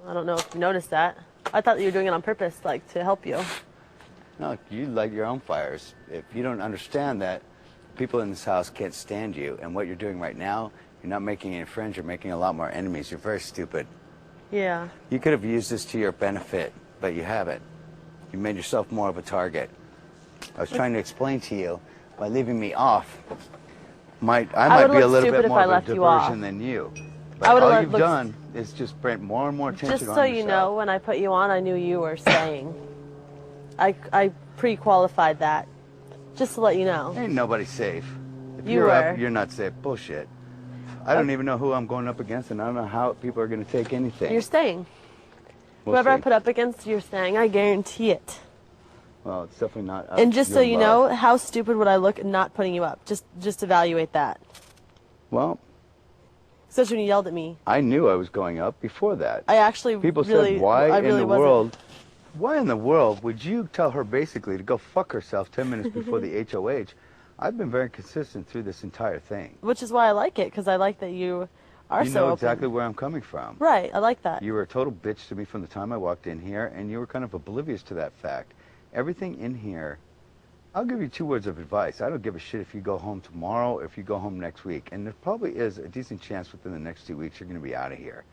I don't know if you noticed that. I thought you were doing it on purpose, like, to help you. No, you light your own fires. If you don't understand that people in this house can't stand you, and what you're doing right now, you're not making any friends, you're making a lot more enemies. You're very stupid. Yeah. You could have used this to your benefit, but you haven't. You made yourself more of a target. I was trying to explain to you, by leaving me off, I might be a little bit more of a diversion than you. But all you've done is just bring more and more attention on yourself. Just so you know, when I put you on, I knew you were staying. I pre-qualified that, just to let you know. Ain't nobody safe. If you're up, you're not safe. Bullshit. I don't even know who I'm going up against, and I don't know how people are going to take anything. You're staying. Whoever I put up against, you're staying. I guarantee it. Well, it's definitely not. And just so you know, how stupid would I look not putting you up? Just evaluate that. Well, especially when you yelled at me. I knew I was going up before that. I actually people really, said, why I really in the world? Why in the world would you tell her basically to go fuck herself 10 minutes before the HOH? I've been very consistent through this entire thing. Which is why I like it, because I like that you are so open. You know exactly where I'm coming from. Right, I like that. You were a total bitch to me from the time I walked in here, and you were kind of oblivious to that fact. Everything in here, I'll give you 2 words of advice. I don't give a shit if you go home tomorrow or if you go home next week. And there probably is a decent chance within the next 2 weeks you're going to be out of here.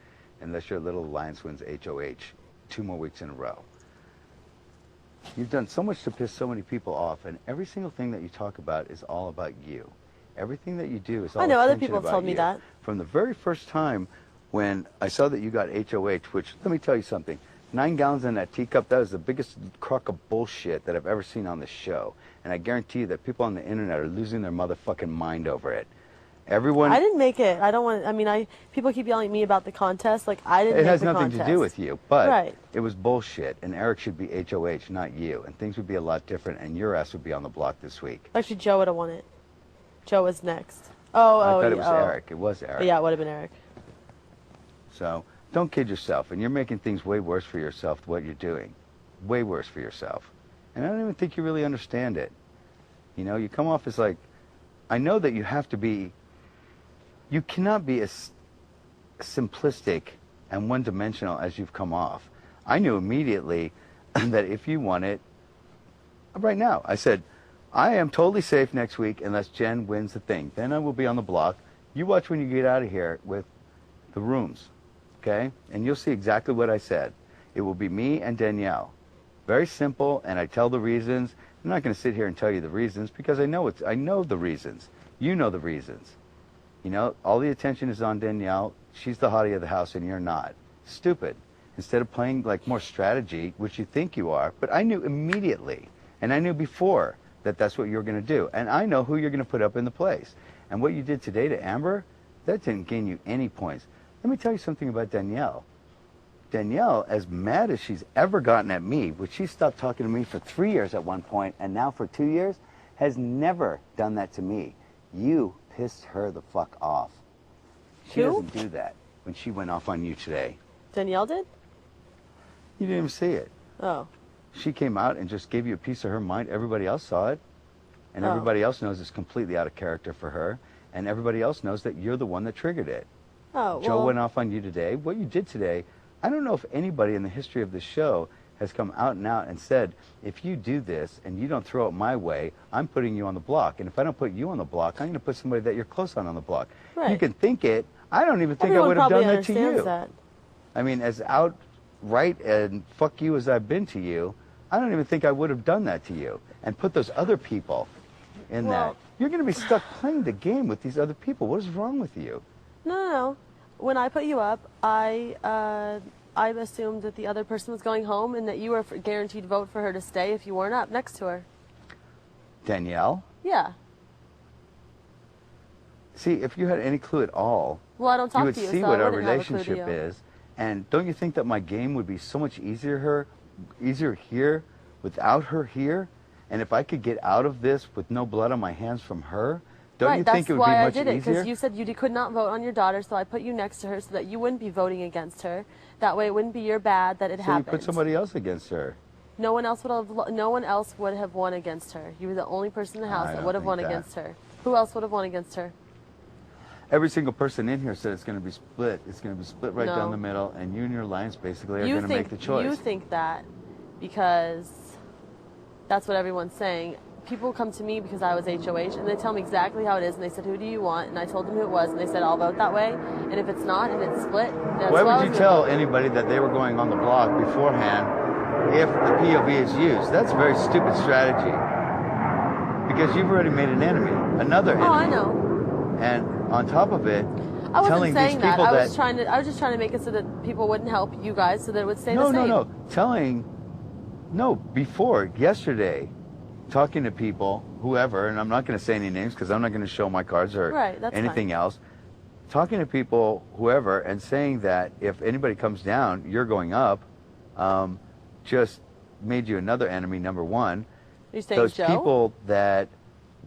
Unless your little alliance wins HOH 2 more weeks in a row. You've done so much to piss so many people off, and every single thing that you talk about is all about you. Everything that you do is all I know, other attention people have about told me you. that. From the very first time when I saw that you got HOH, which, let me tell you something, 9 gallons in that teacup, that is the biggest crock of bullshit that I've ever seen on this show. And I guarantee you that people on the internet are losing their motherfucking mind over it. Everyone... I didn't make it. I don't want... I mean, people keep yelling at me about the contest. Like, I didn't make the contest. It has nothing to do with you, but it was bullshit. And Eric should be HOH, not you. And things would be a lot different, and your ass would be on the block this week. Actually, Joe would have won it. Joe was next. I thought it was Eric. It was Eric. But yeah, it would have been Eric. So, don't kid yourself. And you're making things way worse for yourself, what you're doing. Way worse for yourself. And I don't even think you really understand it. You know, you come off as like... I know that you have to be... You cannot be as simplistic and one-dimensional as you've come off. I knew immediately that if you won it, right now, I said, I am totally safe next week unless Jen wins the thing. Then I will be on the block. You watch when you get out of here with the rooms, okay? And you'll see exactly what I said. It will be me and Danielle. Very simple, and I tell the reasons. I'm not going to sit here and tell you the reasons because I know the reasons. You know the reasons. You know, all the attention is on Danielle. She's the hottie of the house, and you're not. Stupid. Instead of playing like more strategy, which you think you are, but I knew immediately, and I knew before that that's what you were going to do, and I know who you're going to put up in the place. And what you did today to Amber, that didn't gain you any points. Let me tell you something about Danielle. Danielle, as mad as she's ever gotten at me, which she stopped talking to me for 3 years at one point, and now for 2 years, has never done that to me. You pissed her the fuck off. She doesn't do that when she went off on you today. Danielle did? You didn't even see it. Oh. She came out and just gave you a piece of her mind. Everybody else saw it. And everybody else knows it's completely out of character for her. And everybody else knows that you're the one that triggered it. Oh, Joe went off on you today. What you did today, I don't know if anybody in the history of this show has come out and said, if you do this and you don't throw it my way, I'm putting you on the block. And if I don't put you on the block, I'm going to put somebody that you're close on the block. Right. You can think it. I don't even think I would have done that to you. That. I mean, as outright and fuck you as I've been to you, I don't even think I would have done that to you and put those other people in that. You're going to be stuck playing the game with these other people. What is wrong with you? No. When I put you up, I assumed that the other person was going home and that you were guaranteed to vote for her to stay if you weren't up next to her. Danielle? Yeah. See, if you had any clue at all, well, I don't talk you would to you, see so what I our wouldn't relationship is. And don't you think that my game would be so much easier here without her here? And if I could get out of this with no blood on my hands from her, don't you think it would be much easier? Right, that's why I did it, because you said you could not vote on your daughter, so I put you next to her so that you wouldn't be voting against her. That way it wouldn't be your bad that it happened. So you put somebody else against her. No one else would have won against her. You were the only person in the house that would have won against her. Who else would have won against her? every single person in here said it's going to be split. It's going to be split right No. down the middle, and you and your alliance basically are You going to make the choice. You think that because that's what everyone's saying. People come to me because I was HOH, and they tell me exactly how it is, and they said, who do you want? And I told them who it was, and they said, I'll vote that way. And if it's not, and it's split, that's Why what I would you was tell gonna vote. anybody that they were going on the block beforehand if the POV is used? That's a very stupid strategy. Because you've already made an enemy, another enemy. Oh, I know. And on top of it, I wasn't telling saying these that. people I was just trying to make it so that people wouldn't help you guys, so that it would stay no, the same. before, yesterday, talking to people, whoever, and I'm not going to say any names because I'm not going to show my cards or Right, that's anything fine. else. Talking to people, whoever, and saying that if anybody comes down, you're going up, just made you another enemy, number one. You're saying Those Joe? people that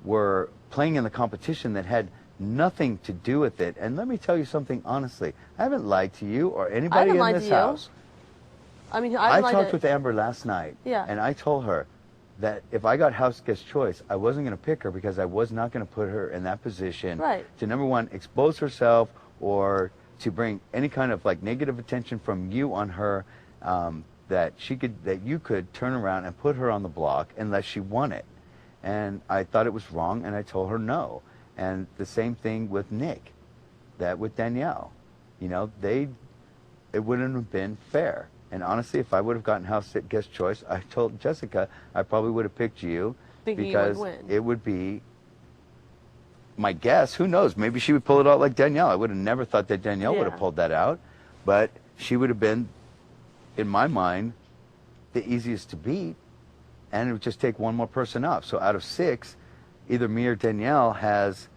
were playing in the competition that had nothing to do with it. And let me tell you something honestly. I haven't lied to you or anybody in lied this to you. house. I mean, I talked with Amber last night, Yeah. and I told her that if I got house guest choice, I wasn't going to pick her because I was not going to put her in that position Right. to, number one, expose herself or to bring any kind of like negative attention from you on her, that you could turn around and put her on the block unless she won it. And I thought it was wrong, and I told her no. And the same thing with Nick, that with Danielle. You know, it wouldn't have been fair. And honestly, if I would have gotten house guest choice, I told Jessica I probably would have picked you Thinking you would because win. it would be my guess. Who knows? Maybe she would pull it out like Danielle. I would have never thought that Danielle would have Yeah. pulled that out, but she would have been, in my mind, the easiest to beat, and it would just take one more person up. So out of 6, either me or Danielle has.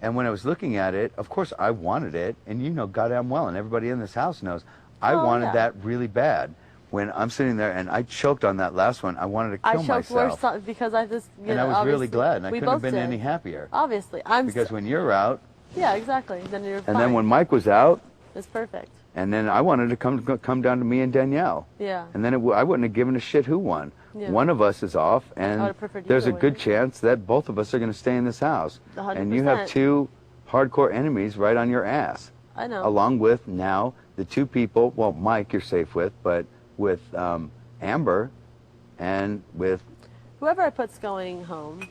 And when I was looking at it, of course I wanted it, and you know goddamn well, and everybody in this house knows, I Oh, wanted yeah. that really bad. When I'm sitting there and I choked on that last one, I wanted to kill I choked myself. worse because I just, And I was really obviously, glad, and I we couldn't have both been did. any happier. Obviously, Because when you're out, yeah, exactly. Then you're fine. and then when Mike was out, It's perfect. and then I wanted to come down to me and Danielle. Yeah. And then I wouldn't have given a shit who won. Yeah. One of us is off, I and would've preferred you there's to a win. good chance that both of us are going to stay in this house. 100%. And you have 2 hardcore enemies right on your ass. I know. Along with now the 2 people, well, Mike you're safe with, but with Amber and with Whoever I put's going home,